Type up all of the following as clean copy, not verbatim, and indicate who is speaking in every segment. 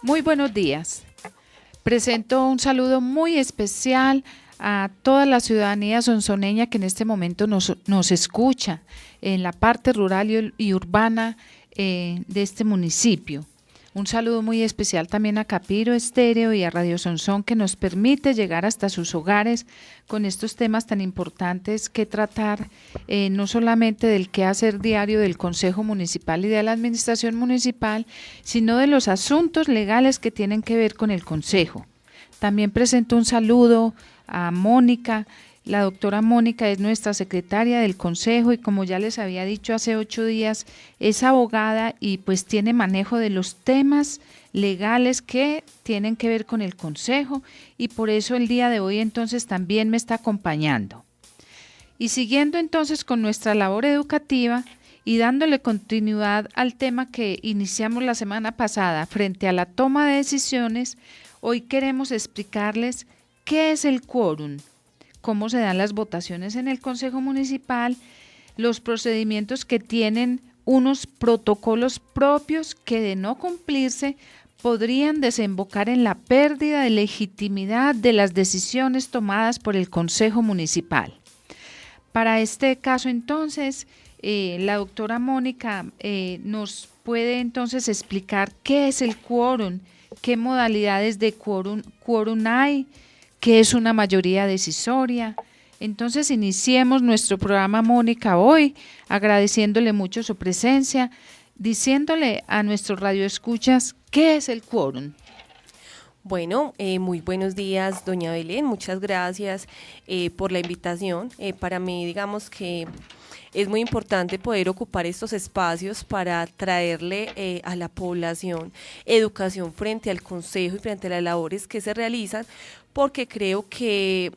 Speaker 1: Muy buenos días. Presento un saludo muy especial a toda la ciudadanía sonsoneña que en este momento nos escucha en la parte rural y urbana de este municipio. Un saludo muy especial también a Capiro Estéreo y a Radio Sonsón, que nos permite llegar hasta sus hogares con estos temas tan importantes que tratar, no solamente del quehacer diario del Consejo Municipal y de la Administración Municipal, sino de los asuntos legales que tienen que ver con el Consejo. También presento un saludo a Mónica. La doctora Mónica es nuestra secretaria del Consejo y, como ya les había dicho hace 8 días, es abogada y pues tiene manejo de los temas legales que tienen que ver con el Consejo, y por eso el día de hoy entonces también me está acompañando. Y siguiendo entonces con nuestra labor educativa y dándole continuidad al tema que iniciamos la semana pasada frente a la toma de decisiones, hoy queremos explicarles qué es el quórum, cómo se dan las votaciones en el Consejo Municipal, los procedimientos que tienen unos protocolos propios que, de no cumplirse, podrían desembocar en la pérdida de legitimidad de las decisiones tomadas por el Consejo Municipal. Para este caso entonces, la doctora Mónica nos puede entonces explicar qué es el quórum, qué modalidades de quórum hay, qué es una mayoría decisoria. Entonces iniciemos nuestro programa, Mónica, hoy agradeciéndole mucho su presencia, diciéndole a nuestros radioescuchas qué es el quórum.
Speaker 2: Bueno, muy buenos días, doña Belén, muchas gracias por la invitación. Para mí, digamos que es muy importante poder ocupar estos espacios para traerle a la población educación frente al Consejo y frente a las labores que se realizan, porque creo que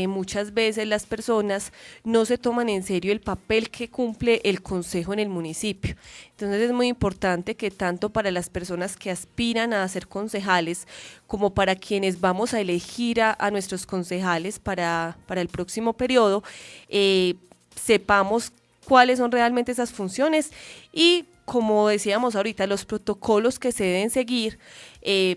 Speaker 2: muchas veces las personas no se toman en serio el papel que cumple el Consejo en el municipio. Entonces es muy importante que tanto para las personas que aspiran a ser concejales como para quienes vamos a elegir a nuestros concejales para el próximo periodo, sepamos cuáles son realmente esas funciones y, como decíamos ahorita, los protocolos que se deben seguir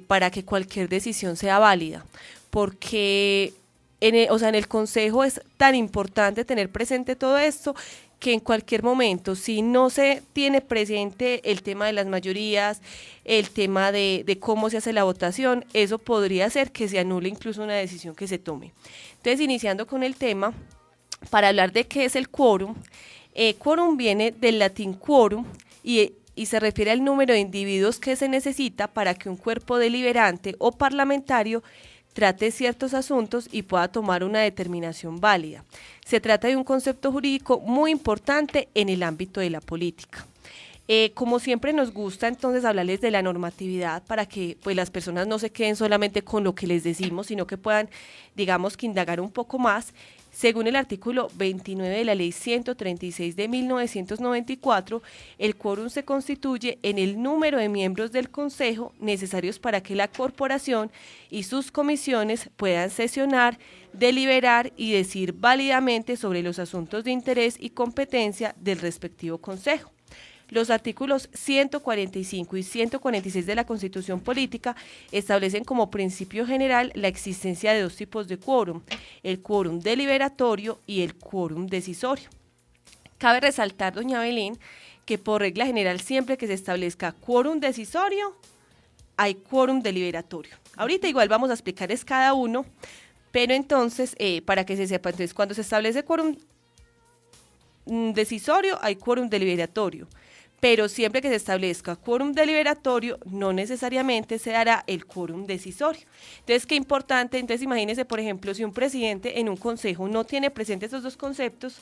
Speaker 2: para que cualquier decisión sea válida, porque en el Consejo es tan importante tener presente todo esto, que en cualquier momento, si no se tiene presente el tema de las mayorías, el tema de cómo se hace la votación, eso podría hacer que se anule incluso una decisión que se tome. Entonces, iniciando con el tema, para hablar de qué es el quórum, quórum viene del latín quorum y se refiere al número de individuos que se necesita para que un cuerpo deliberante o parlamentario trate ciertos asuntos y pueda tomar una determinación válida. Se trata de un concepto jurídico muy importante en el ámbito de la política. Como siempre nos gusta entonces hablarles de la normatividad para que pues las personas no se queden solamente con lo que les decimos, sino que puedan, digamos, que indagar un poco más. Según el artículo 29 de la Ley 136 de 1994, el quórum se constituye en el número de miembros del Consejo necesarios para que la corporación y sus comisiones puedan sesionar, deliberar y decidir válidamente sobre los asuntos de interés y competencia del respectivo Consejo. Los artículos 145 y 146 de la Constitución Política establecen como principio general la existencia de dos tipos de quórum, el quórum deliberatorio y el quórum decisorio. Cabe resaltar, doña Belén, que por regla general siempre que se establezca quórum decisorio, hay quórum deliberatorio. Ahorita igual vamos a explicarles cada uno, pero entonces, para que se sepa, entonces cuando se establece quórum decisorio, hay quórum deliberatorio. Pero siempre que se establezca quórum deliberatorio, no necesariamente se dará el quórum decisorio. Entonces, qué importante, entonces imagínense, por ejemplo, si un presidente en un consejo no tiene presentes esos dos conceptos,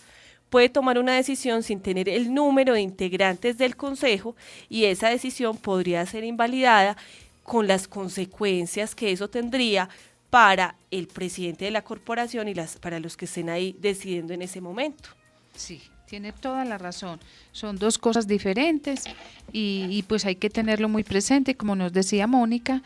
Speaker 2: puede tomar una decisión sin tener el número de integrantes del consejo y esa decisión podría ser invalidada con las consecuencias que eso tendría para el presidente de la corporación y para los que estén ahí decidiendo en ese momento.
Speaker 1: Sí, Tiene toda la razón. Son dos cosas diferentes y pues hay que tenerlo muy presente. Como nos decía Mónica,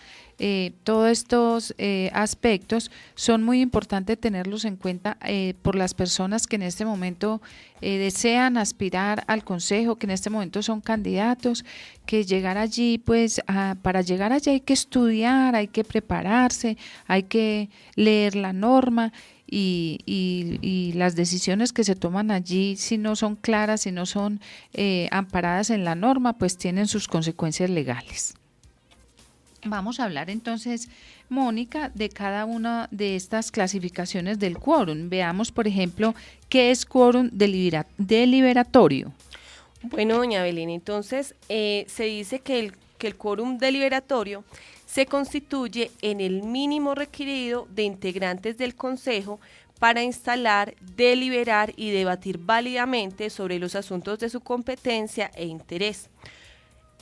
Speaker 1: todos estos aspectos son muy importantes tenerlos en cuenta por las personas que en este momento desean aspirar al consejo, que en este momento son candidatos, que llegar allí, pues para llegar allí hay que estudiar, hay que prepararse, hay que leer la norma. Y las decisiones que se toman allí, si no son claras, si no son amparadas en la norma, pues tienen sus consecuencias legales. Vamos a hablar entonces, Mónica, de cada una de estas clasificaciones del quórum. Veamos, por ejemplo, qué es quórum deliberatorio.
Speaker 2: Bueno, doña Belén, entonces se dice que el quórum deliberatorio se constituye en el mínimo requerido de integrantes del Consejo para instalar, deliberar y debatir válidamente sobre los asuntos de su competencia e interés.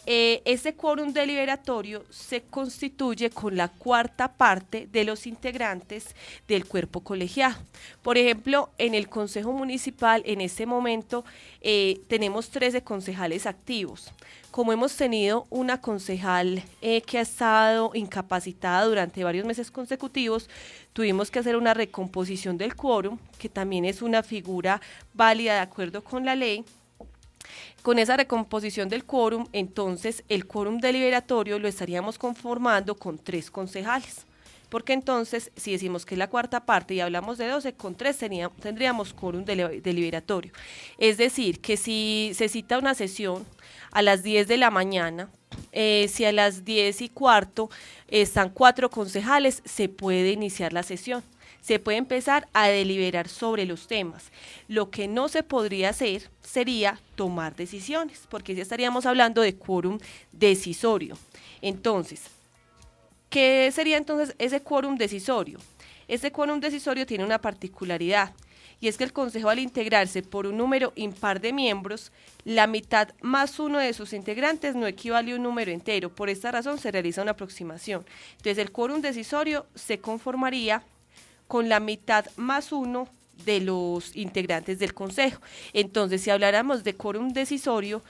Speaker 2: Ese quórum deliberatorio se constituye con la cuarta parte de los integrantes del cuerpo colegiado. Por ejemplo, en el Consejo Municipal, en este momento, tenemos 13 concejales activos. Como hemos tenido una concejal que ha estado incapacitada durante varios meses consecutivos, tuvimos que hacer una recomposición del quórum, que también es una figura válida de acuerdo con la ley. Con esa recomposición del quórum, entonces el quórum deliberatorio lo estaríamos conformando con 3 concejales, porque entonces si decimos que es la cuarta parte y hablamos de 12, con 3 tendríamos quórum deliberatorio. Es decir, que si se cita una sesión a las 10 de la mañana, si a las 10:15 están 4 concejales, se puede iniciar la sesión. Se puede empezar a deliberar sobre los temas. Lo que no se podría hacer sería tomar decisiones, porque si estaríamos hablando de quórum decisorio. Entonces, ¿qué sería entonces ese quórum decisorio? Ese quórum decisorio tiene una particularidad, y es que el Consejo, al integrarse por un número impar de miembros, la mitad más uno de sus integrantes no equivale a un número entero. Por esta razón se realiza una aproximación. Entonces, el quórum decisorio se conformaría con la mitad más uno de los integrantes del Consejo. Entonces, si habláramos de quórum decisorio,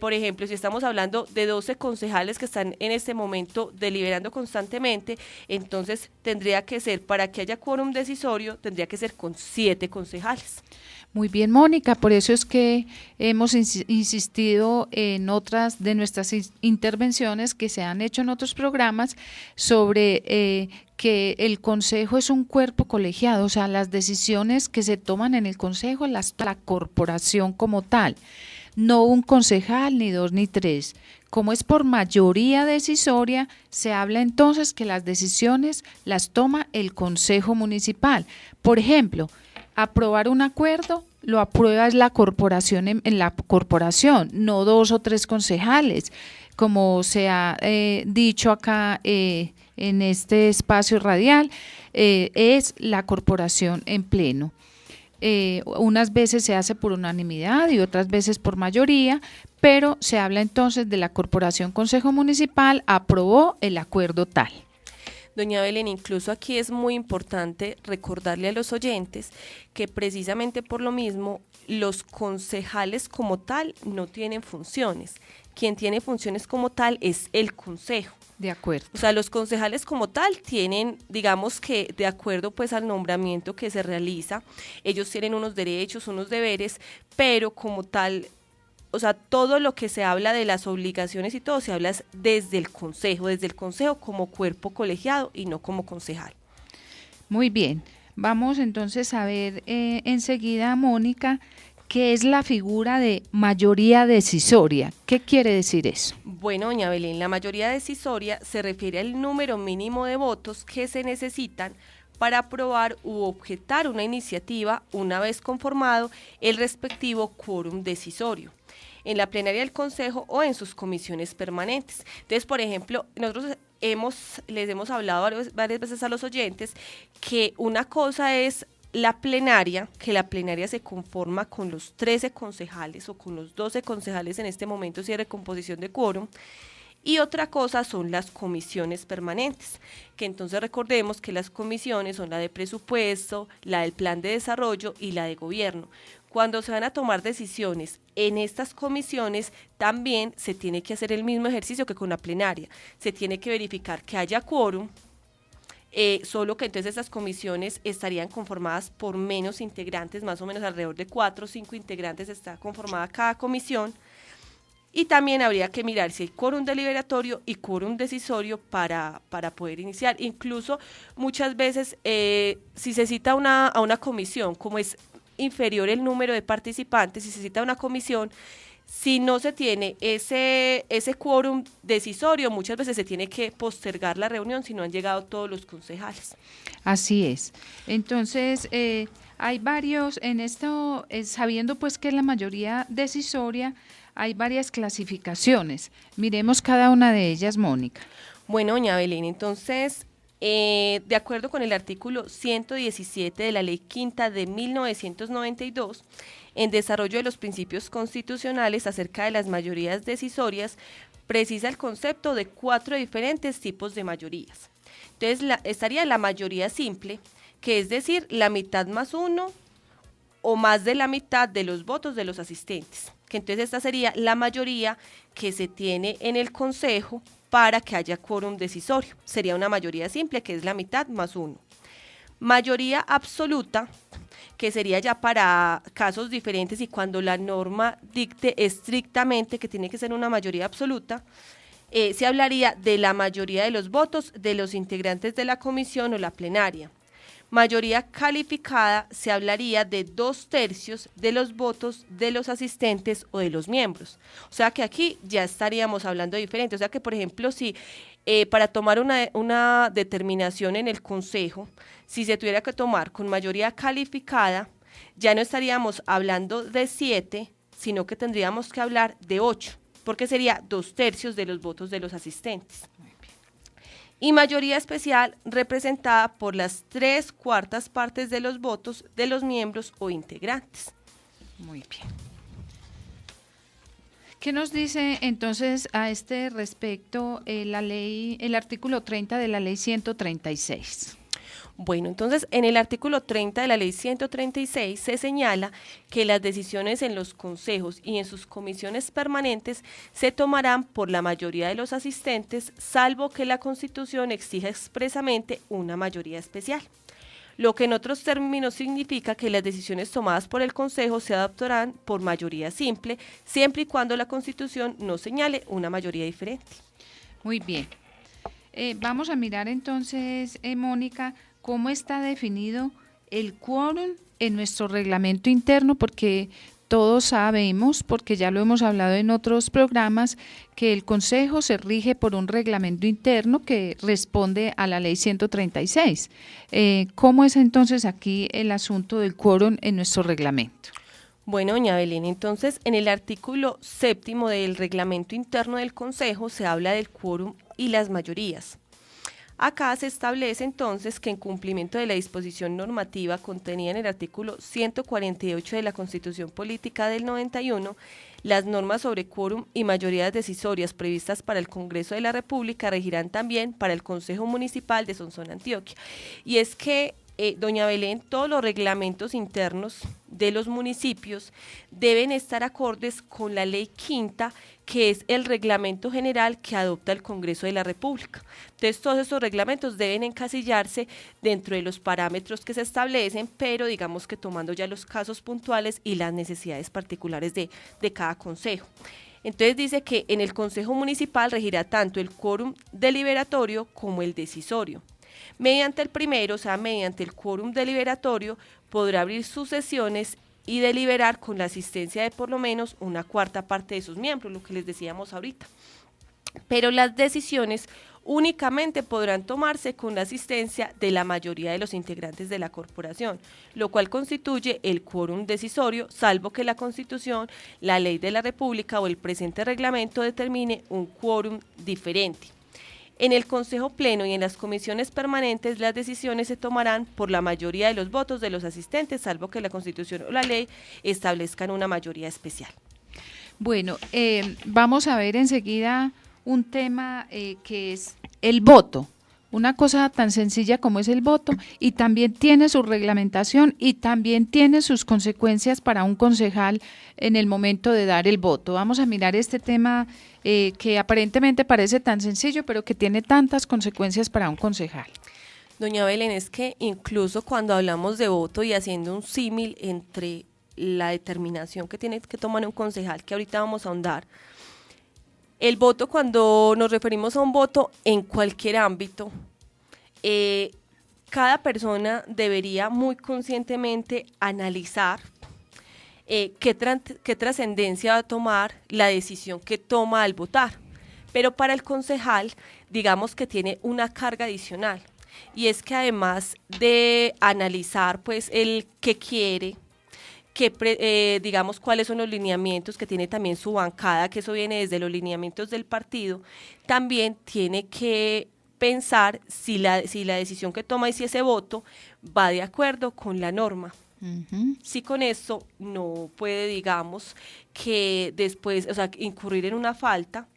Speaker 2: por ejemplo, si estamos hablando de 12 concejales que están en este momento deliberando constantemente, entonces tendría que ser, para que haya quórum decisorio, tendría que ser con 7 concejales.
Speaker 1: Muy bien, Mónica, por eso es que hemos insistido en otras de nuestras intervenciones que se han hecho en otros programas sobre que el Consejo es un cuerpo colegiado, o sea, las decisiones que se toman en el Consejo las toma la corporación como tal, no un concejal, ni 2 ni 3. Como es por mayoría decisoria, se habla entonces que las decisiones las toma el Consejo Municipal. Por ejemplo, aprobar un acuerdo, lo aprueba es la corporación en la corporación, no 2 o 3 concejales, como se ha dicho acá en este espacio radial, es la corporación en pleno. Unas veces se hace por unanimidad y otras veces por mayoría, pero se habla entonces de la corporación Consejo Municipal aprobó el acuerdo tal.
Speaker 2: Doña Belén, incluso aquí es muy importante recordarle a los oyentes que precisamente por lo mismo los concejales como tal no tienen funciones. Quien tiene funciones como tal es el consejo.
Speaker 1: De acuerdo.
Speaker 2: O sea, los concejales como tal tienen, digamos que de acuerdo pues al nombramiento que se realiza, ellos tienen unos derechos, unos deberes, pero como tal, o sea, todo lo que se habla de las obligaciones y todo se habla desde el consejo como cuerpo colegiado y no como concejal.
Speaker 1: Muy bien, vamos entonces a ver enseguida, Mónica, ¿qué es la figura de mayoría decisoria? ¿Qué quiere decir eso?
Speaker 2: Bueno, doña Belén, la mayoría decisoria se refiere al número mínimo de votos que se necesitan para aprobar u objetar una iniciativa una vez conformado el respectivo quórum decisorio en la plenaria del Consejo o en sus comisiones permanentes. Entonces, por ejemplo, nosotros les hemos hablado varias veces a los oyentes que una cosa es la plenaria, que la plenaria se conforma con los 13 concejales o con los 12 concejales en este momento si hay recomposición de quórum, y otra cosa son las comisiones permanentes, que entonces recordemos que las comisiones son la de presupuesto, la del plan de desarrollo y la de gobierno. Cuando se van a tomar decisiones en estas comisiones, también se tiene que hacer el mismo ejercicio que con la plenaria. Se tiene que verificar que haya quórum, solo que entonces estas comisiones estarían conformadas por menos integrantes, más o menos alrededor de 4 o 5 integrantes está conformada cada comisión. Y también habría que mirar si hay quórum deliberatorio y quórum decisorio para poder iniciar. Incluso muchas veces, si se cita a una comisión, como es inferior el número de participantes, si se cita una comisión, si no se tiene ese quórum decisorio, muchas veces se tiene que postergar la reunión si no han llegado todos los concejales.
Speaker 1: Así es. Entonces, hay varios, en esto, sabiendo pues que es la mayoría decisoria, hay varias clasificaciones. Miremos cada una de ellas, Mónica.
Speaker 2: Bueno, doña Belén, entonces, de acuerdo con el artículo 117 de la Ley Quinta de 1992, en desarrollo de los principios constitucionales acerca de las mayorías decisorias, precisa el concepto de 4 diferentes tipos de mayorías. Entonces, estaría la mayoría simple, que es decir, la mitad más uno o más de la mitad de los votos de los asistentes, que entonces esta sería la mayoría que se tiene en el consejo para que haya quórum decisorio. Sería una mayoría simple, que es la mitad más uno. Mayoría absoluta, que sería ya para casos diferentes y cuando la norma dicte estrictamente que tiene que ser una mayoría absoluta, se hablaría de la mayoría de los votos de los integrantes de la comisión o la plenaria. Mayoría calificada, se hablaría de 2/3 de los votos de los asistentes o de los miembros. O sea que aquí ya estaríamos hablando diferente. O sea que, por ejemplo, si para tomar una determinación en el consejo, si se tuviera que tomar con mayoría calificada, ya no estaríamos hablando de 7, sino que tendríamos que hablar de 8, porque sería 2/3 de los votos de los asistentes. Y mayoría especial representada por las 3/4 partes de los votos de los miembros o integrantes.
Speaker 1: Muy bien. ¿Qué nos dice entonces a este respecto el artículo 30 de la Ley 136?
Speaker 2: Bueno, entonces en el artículo 30 de la Ley 136 se señala que las decisiones en los consejos y en sus comisiones permanentes se tomarán por la mayoría de los asistentes, salvo que la Constitución exija expresamente una mayoría especial. Lo que en otros términos significa que las decisiones tomadas por el Consejo se adoptarán por mayoría simple, siempre y cuando la Constitución no señale una mayoría diferente.
Speaker 1: Muy bien. Vamos a mirar entonces, Mónica, cómo está definido el quórum en nuestro reglamento interno, porque todos sabemos, porque ya lo hemos hablado en otros programas, que el Consejo se rige por un reglamento interno que responde a la Ley 136. ¿Cómo es entonces aquí el asunto del quórum en nuestro reglamento?
Speaker 2: Bueno, doña Belén, entonces en el artículo 7º del reglamento interno del Consejo se habla del quórum y las mayorías. Acá se establece entonces que en cumplimiento de la disposición normativa contenida en el artículo 148 de la Constitución Política del 91, las normas sobre quórum y mayorías decisorias previstas para el Congreso de la República regirán también para el Consejo Municipal de Sonsón, Antioquia. Y es que, doña Belén, todos los reglamentos internos de los municipios deben estar acordes con la Ley Quinta, que es el reglamento general que adopta el Congreso de la República. Entonces, todos estos reglamentos deben encasillarse dentro de los parámetros que se establecen, pero digamos que tomando ya los casos puntuales y las necesidades particulares de cada consejo. Entonces dice que en el Consejo Municipal regirá tanto el quórum deliberatorio como el decisorio. Mediante el primero, o sea, mediante el quórum deliberatorio, podrá abrir sus sesiones y deliberar con la asistencia de por lo menos 1/4 parte de sus miembros, lo que les decíamos ahorita. Pero las decisiones únicamente podrán tomarse con la asistencia de la mayoría de los integrantes de la corporación, lo cual constituye el quórum decisorio, salvo que la Constitución, la Ley de la República o el presente reglamento determine un quórum diferente. En el Consejo Pleno y en las comisiones permanentes, las decisiones se tomarán por la mayoría de los votos de los asistentes, salvo que la Constitución o la ley establezcan una mayoría especial.
Speaker 1: Bueno, vamos a ver enseguida un tema que es el voto, una cosa tan sencilla como es el voto, y también tiene su reglamentación y también tiene sus consecuencias para un concejal en el momento de dar el voto. Vamos a mirar este tema que aparentemente parece tan sencillo, pero que tiene tantas consecuencias para un concejal.
Speaker 2: Doña Belén, es que incluso cuando hablamos de voto y haciendo un símil entre la determinación que tiene que tomar un concejal, que ahorita vamos a ahondar, el voto, cuando nos referimos a un voto en cualquier ámbito, cada persona debería muy conscientemente analizar qué trascendencia va a tomar la decisión que toma al votar. Pero para el concejal, digamos que tiene una carga adicional, y es que además de analizar pues el qué quiere, digamos cuáles son los lineamientos que tiene también su bancada, que eso viene desde los lineamientos del partido, también tiene que pensar si la decisión que toma y si ese voto va de acuerdo con la norma. Si con esto no puede, digamos, que después, o sea, incurrir en una falta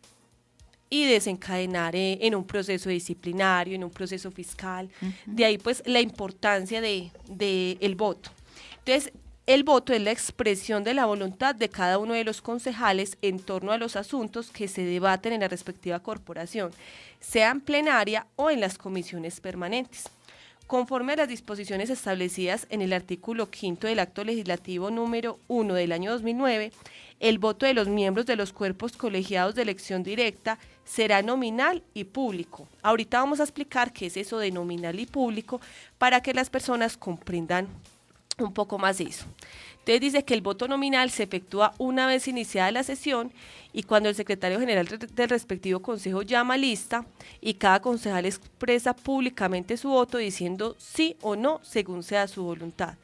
Speaker 2: y desencadenar en un proceso disciplinario, en un proceso fiscal. De ahí pues la importancia de el voto. Entonces, el voto es la expresión de la voluntad de cada uno de los concejales en torno a los asuntos que se debaten en la respectiva corporación, sea en plenaria o en las comisiones permanentes. Conforme a las disposiciones establecidas en el artículo 5 del Acto Legislativo número 1 del año 2009, el voto de los miembros de los cuerpos colegiados de elección directa será nominal y público. Ahorita vamos a explicar qué es eso de nominal y público para que las personas comprendan un poco más eso. Entonces dice que el voto nominal se efectúa una vez iniciada la sesión y cuando el secretario general del respectivo consejo llama lista y cada concejal expresa públicamente su voto diciendo sí o no según sea su voluntad.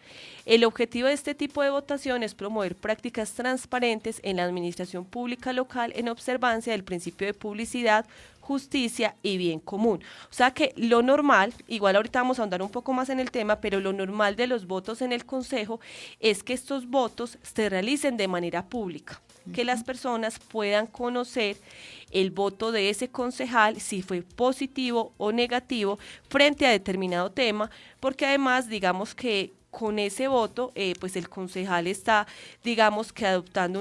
Speaker 2: El objetivo de este tipo de votación es promover prácticas transparentes en la administración pública local en observancia del principio de publicidad, justicia y bien común. O sea que lo normal, igual ahorita vamos a ahondar un poco más en el tema, pero lo normal de los votos en el consejo es que estos votos se realicen de manera pública, que las personas puedan conocer el voto de ese concejal, si fue positivo o negativo frente a determinado tema, porque además digamos que con ese voto, pues el concejal está, digamos que adoptando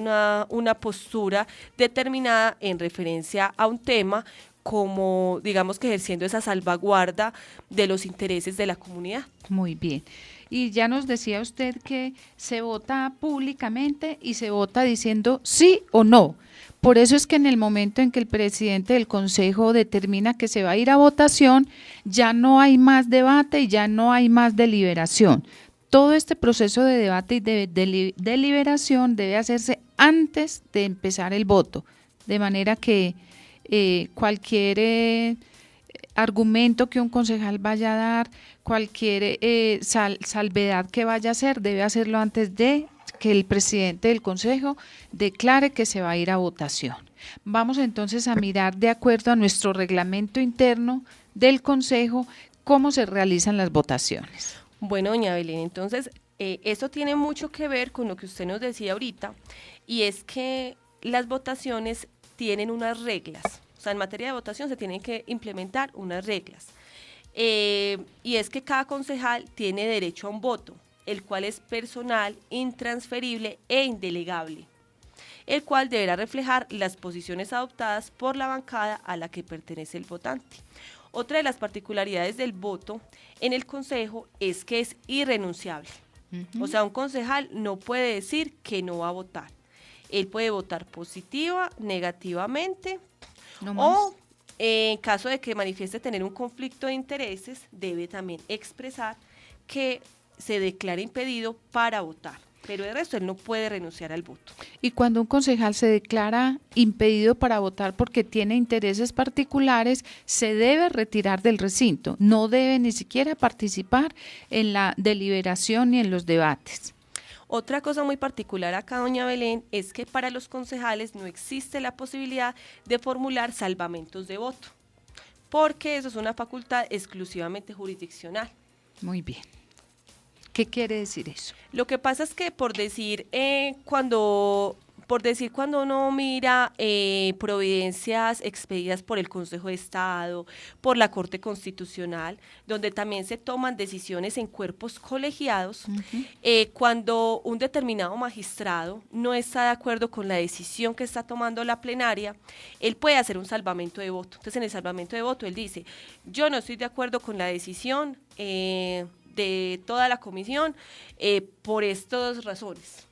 Speaker 2: una postura determinada en referencia a un tema, como digamos que ejerciendo esa salvaguarda de los intereses de la comunidad.
Speaker 1: Muy bien. Y ya nos decía usted que se vota públicamente y se vota diciendo sí o no. Por eso es que en el momento en que el presidente del consejo determina que se va a ir a votación, ya no hay más debate y ya no hay más deliberación. Todo este proceso de debate y de deliberación debe hacerse antes de empezar el voto, de manera que cualquier argumento que un concejal vaya a dar, cualquier salvedad que vaya a hacer, debe hacerlo antes de que el presidente del consejo declare que se va a ir a votación. Vamos entonces a mirar, de acuerdo a nuestro reglamento interno del consejo, cómo se realizan las votaciones.
Speaker 2: Bueno, doña Belén, entonces eso tiene mucho que ver con lo que usted nos decía ahorita, y es que las votaciones tienen unas reglas. O sea, en materia de votación se tienen que implementar unas reglas. Y es que cada concejal tiene derecho a un voto, el cual es personal, intransferible e indelegable, el cual deberá reflejar las posiciones adoptadas por la bancada a la que pertenece el votante. Otra de las particularidades del voto en el consejo es que es irrenunciable. O sea, un concejal no puede decir que no va a votar. Él puede votar positiva, negativamente, o en caso de que manifieste tener un conflicto de intereses, debe también expresar que se declara impedido para votar. Pero de resto, él no puede renunciar al voto.
Speaker 1: Y cuando un concejal se declara impedido para votar porque tiene intereses particulares, se debe retirar del recinto. No debe ni siquiera participar en la deliberación ni en los debates.
Speaker 2: Otra cosa muy particular acá, doña Belén, es que para los concejales no existe la posibilidad de formular salvamentos de voto, porque eso es una facultad exclusivamente jurisdiccional.
Speaker 1: Muy bien. ¿Qué quiere decir eso?
Speaker 2: Lo que pasa es que, por decir, cuando por decir, cuando uno mira providencias expedidas por el Consejo de Estado, por la Corte Constitucional, donde también se toman decisiones en cuerpos colegiados, cuando un determinado magistrado no está de acuerdo con la decisión que está tomando la plenaria, él puede hacer un salvamento de voto. Entonces, en el salvamento de voto, él dice, yo no estoy de acuerdo con la decisión de toda la comisión por estas razones.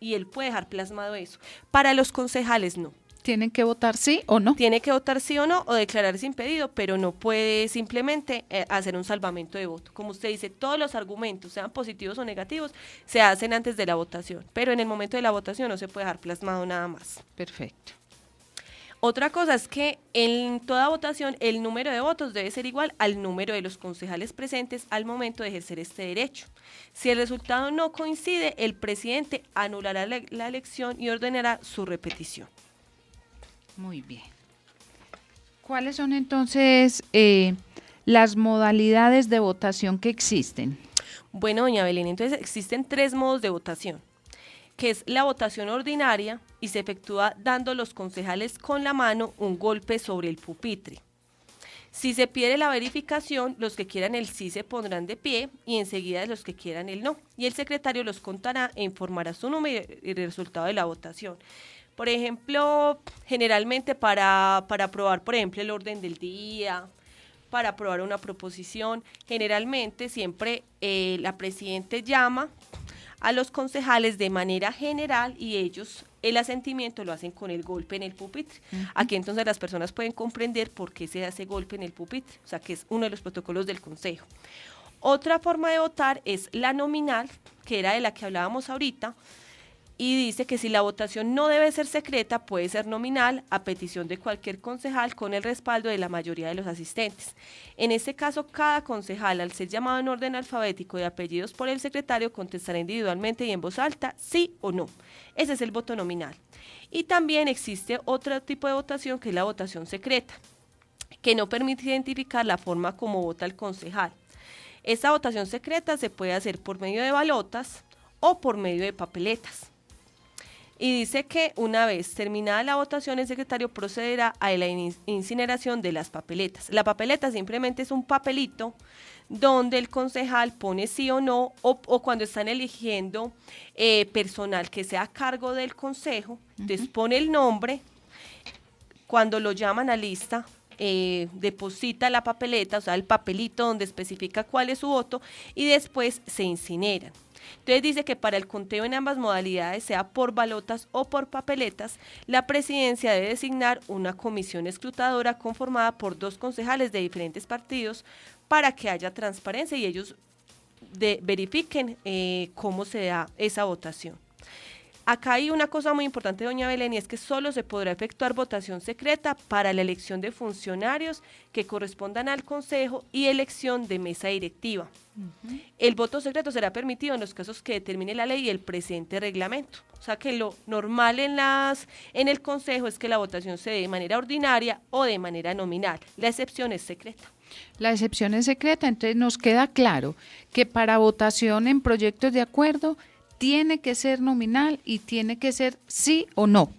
Speaker 2: Y él puede dejar plasmado eso. Para los concejales no.
Speaker 1: ¿Tienen que votar sí o no?
Speaker 2: Tiene que votar sí o no o declararse impedido, pero no puede simplemente hacer un salvamento de voto. Como usted dice, todos los argumentos, sean positivos o negativos, se hacen antes de la votación, pero en el momento de la votación no se puede dejar plasmado nada más.
Speaker 1: Perfecto.
Speaker 2: Otra cosa es que en toda votación el número de votos debe ser igual al número de los concejales presentes al momento de ejercer este derecho. Si el resultado no coincide, el presidente anulará la elección y ordenará su repetición.
Speaker 1: Muy bien. ¿Cuáles son entonces las modalidades de votación que existen?
Speaker 2: Bueno, doña Belén, entonces existen 3 modos de votación, que es la votación ordinaria y se efectúa dando los concejales con la mano un golpe sobre el pupitre. Si se pide la verificación, los que quieran el sí se pondrán de pie y enseguida los que quieran el no. Y el secretario los contará e informará su número y el resultado de la votación. Por ejemplo, generalmente para aprobar, por ejemplo, el orden del día, para aprobar una proposición, generalmente siempre la presidenta llama a los concejales de manera general y ellos el asentimiento lo hacen con el golpe en el pupitre. Aquí entonces las personas pueden comprender por qué se hace golpe en el pupitre, o sea que es uno de los protocolos del consejo. Otra forma de votar es la nominal, que era de la que hablábamos ahorita, y dice que si la votación no debe ser secreta, puede ser nominal a petición de cualquier concejal con el respaldo de la mayoría de los asistentes. En este caso, cada concejal, al ser llamado en orden alfabético de apellidos por el secretario, contestará individualmente y en voz alta sí o no. Ese es el voto nominal. Y también existe otro tipo de votación, que es la votación secreta, que no permite identificar la forma como vota el concejal. Esta votación secreta se puede hacer por medio de balotas o por medio de papeletas. Y dice que una vez terminada la votación, el secretario procederá a la incineración de las papeletas. La papeleta simplemente es un papelito donde el concejal pone sí o no, o cuando están eligiendo personal que sea a cargo del consejo, entonces pone el nombre, cuando lo llaman a lista, deposita la papeleta, o sea, el papelito donde especifica cuál es su voto, y después se incineran. Entonces dice que para el conteo en ambas modalidades, sea por balotas o por papeletas, la presidencia debe designar una comisión escrutadora conformada por 2 concejales de diferentes partidos para que haya transparencia y ellos verifiquen cómo se da esa votación. Acá hay una cosa muy importante, doña Belén, y es que solo se podrá efectuar votación secreta para la elección de funcionarios que correspondan al consejo y elección de mesa directiva. El voto secreto será permitido en los casos que determine la ley y el presente reglamento. O sea que lo normal en el consejo es que la votación se dé de manera ordinaria o de manera nominal. La excepción es secreta.
Speaker 1: La excepción es secreta, entonces nos queda claro que para votación en proyectos de acuerdo tiene que ser nominal y tiene que ser sí o no.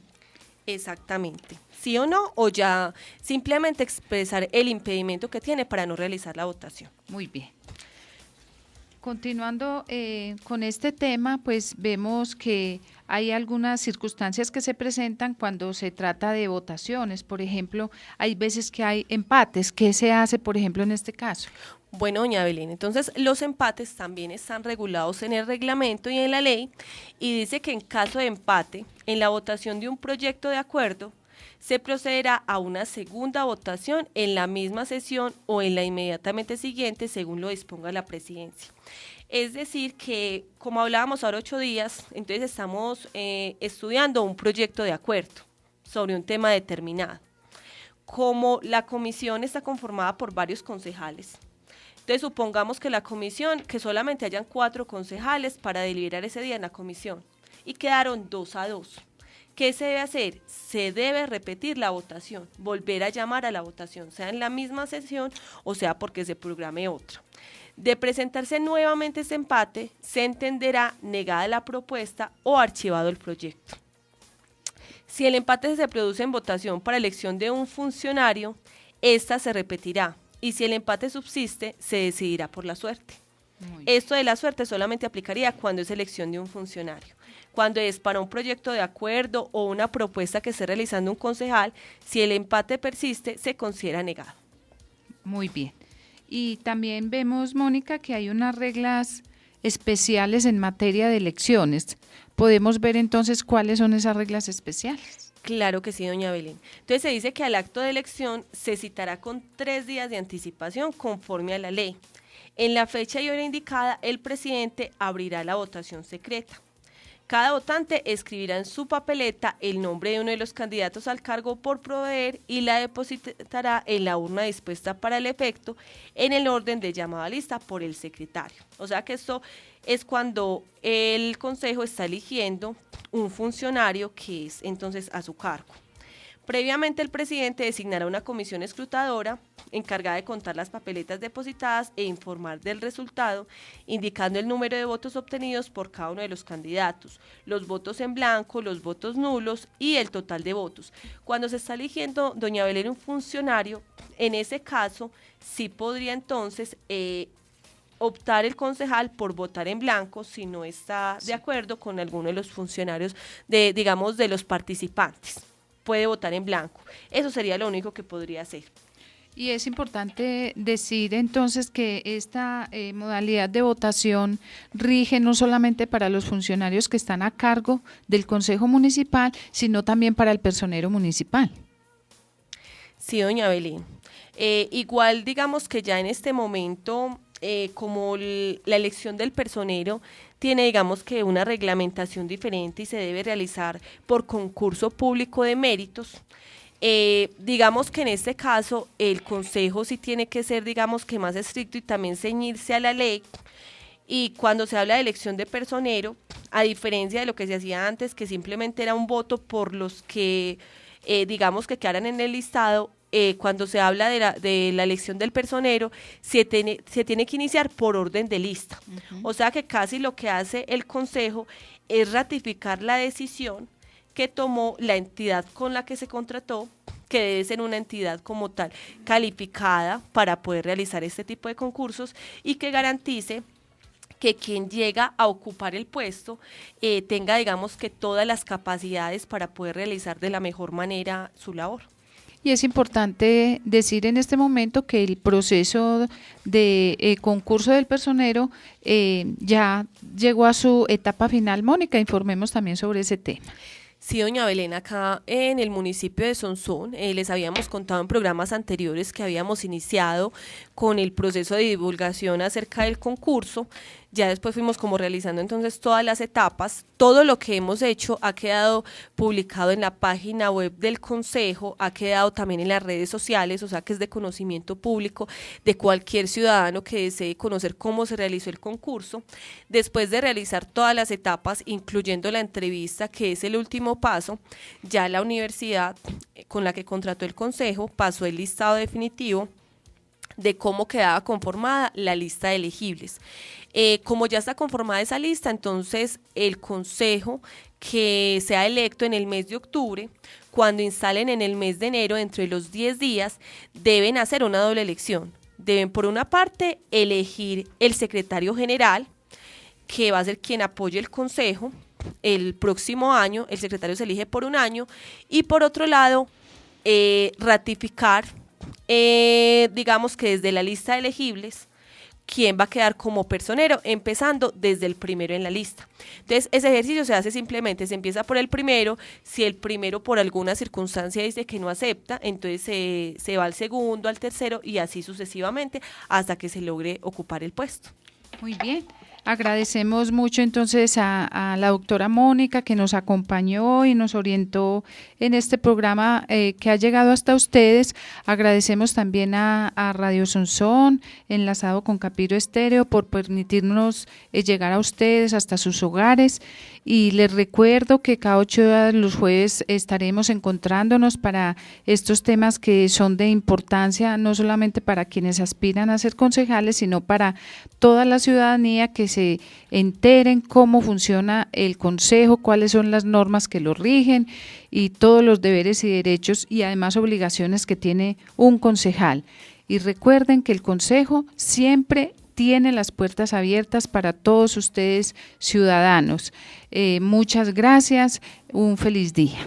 Speaker 2: Exactamente, sí o no, o ya simplemente expresar el impedimento que tiene para no realizar la votación.
Speaker 1: Muy bien. Continuando con este tema, pues vemos que hay algunas circunstancias que se presentan cuando se trata de votaciones. Por ejemplo, hay veces que hay empates. ¿Qué se hace, por ejemplo, en este caso?
Speaker 2: Bueno, doña Belén, entonces los empates también están regulados en el reglamento y en la ley, y dice que en caso de empate, en la votación de un proyecto de acuerdo, se procederá a una segunda votación en la misma sesión o en la inmediatamente siguiente, según lo disponga la presidencia. Es decir, que como hablábamos ahora 8 días, entonces estamos estudiando un proyecto de acuerdo sobre un tema determinado. Como la comisión está conformada por varios concejales, entonces supongamos que la comisión, que solamente hayan 4 concejales para deliberar ese día en la comisión y quedaron 2-2. ¿Qué se debe hacer? Se debe repetir la votación, volver a llamar a la votación, sea en la misma sesión o sea porque se programe otra. De presentarse nuevamente ese empate, se entenderá negada la propuesta o archivado el proyecto. Si el empate se produce en votación para elección de un funcionario, esta se repetirá, y si el empate subsiste, se decidirá por la suerte. Esto de la suerte solamente aplicaría cuando es elección de un funcionario. Cuando es para un proyecto de acuerdo o una propuesta que esté realizando un concejal, si el empate persiste, se considera negado.
Speaker 1: Muy bien. Y también vemos, Mónica, que hay unas reglas especiales en materia de elecciones. ¿Podemos ver entonces cuáles son esas reglas especiales?
Speaker 2: Claro que sí, doña Belén. Entonces se dice que al acto de elección se citará con 3 días de anticipación conforme a la ley. En la fecha y hora indicada, el presidente abrirá la votación secreta. Cada votante escribirá en su papeleta el nombre de uno de los candidatos al cargo por proveer y la depositará en la urna dispuesta para el efecto en el orden de llamada a lista por el secretario. O sea que esto es cuando el consejo está eligiendo un funcionario que es entonces a su cargo. Previamente el presidente designará una comisión escrutadora encargada de contar las papeletas depositadas e informar del resultado, indicando el número de votos obtenidos por cada uno de los candidatos, los votos en blanco, los votos nulos y el total de votos. Cuando se está eligiendo, doña Belén, un funcionario, en ese caso sí podría entonces optar el concejal por votar en blanco si no está de acuerdo con alguno de los funcionarios de los participantes. Puede votar en blanco. Eso sería lo único que podría hacer.
Speaker 1: Y es importante decir entonces que esta modalidad de votación rige no solamente para los funcionarios que están a cargo del Consejo Municipal, sino también para el personero municipal.
Speaker 2: Sí, doña Belén. Igual digamos que ya en este momento, como la elección del personero tiene digamos que una reglamentación diferente y se debe realizar por concurso público de méritos, digamos que en este caso el consejo sí tiene que ser digamos que más estricto y también ceñirse a la ley. Y cuando se habla de elección de personero, a diferencia de lo que se hacía antes, que simplemente era un voto por los que digamos que quedaran en el listado, cuando se habla de la elección del personero, se tiene que iniciar por orden de lista. O sea que casi lo que hace el consejo es ratificar la decisión que tomó la entidad con la que se contrató, que debe ser una entidad como tal calificada para poder realizar este tipo de concursos y que garantice que quien llega a ocupar el puesto tenga digamos que todas las capacidades para poder realizar de la mejor manera su labor.
Speaker 1: Y es importante decir en este momento que el proceso de concurso del personero ya llegó a su etapa final. Mónica, informemos también sobre ese tema.
Speaker 2: Sí, doña Belén, acá en el municipio de Sonsón les habíamos contado en programas anteriores que habíamos iniciado con el proceso de divulgación acerca del concurso. Ya después fuimos como realizando entonces todas las etapas. Todo lo que hemos hecho ha quedado publicado en la página web del consejo, ha quedado también en las redes sociales, o sea que es de conocimiento público de cualquier ciudadano que desee conocer cómo se realizó el concurso. Después de realizar todas las etapas, incluyendo la entrevista, que es el último paso, ya la universidad con la que contrató el consejo pasó el listado definitivo de cómo quedaba conformada la lista de elegibles. Como ya está conformada esa lista, entonces el consejo que sea electo en el mes de octubre, cuando instalen en el mes de enero, entre los 10 días, deben hacer una doble elección. Deben, por una parte, elegir el secretario general, que va a ser quien apoye el consejo el próximo año. El secretario se elige por un año, y por otro lado, ratificar, digamos que desde la lista de elegibles, quién va a quedar como personero, empezando desde el primero en la lista. Entonces, ese ejercicio se hace simplemente, se empieza por el primero. Si el primero por alguna circunstancia dice que no acepta, entonces se va al segundo, al tercero y así sucesivamente hasta que se logre ocupar el puesto.
Speaker 1: Muy bien. Agradecemos mucho entonces a la doctora Mónica que nos acompañó y nos orientó en este programa que ha llegado hasta ustedes. Agradecemos también a Radio Sonsón, enlazado con Capiro Estéreo, por permitirnos llegar a ustedes hasta sus hogares. Y les recuerdo que cada 8 días los jueves estaremos encontrándonos para estos temas que son de importancia, no solamente para quienes aspiran a ser concejales, sino para toda la ciudadanía que se enteren cómo funciona el Consejo, cuáles son las normas que lo rigen y todos los deberes y derechos y además obligaciones que tiene un concejal. Y recuerden que el Consejo siempre tiene las puertas abiertas para todos ustedes ciudadanos. Muchas gracias, un feliz día.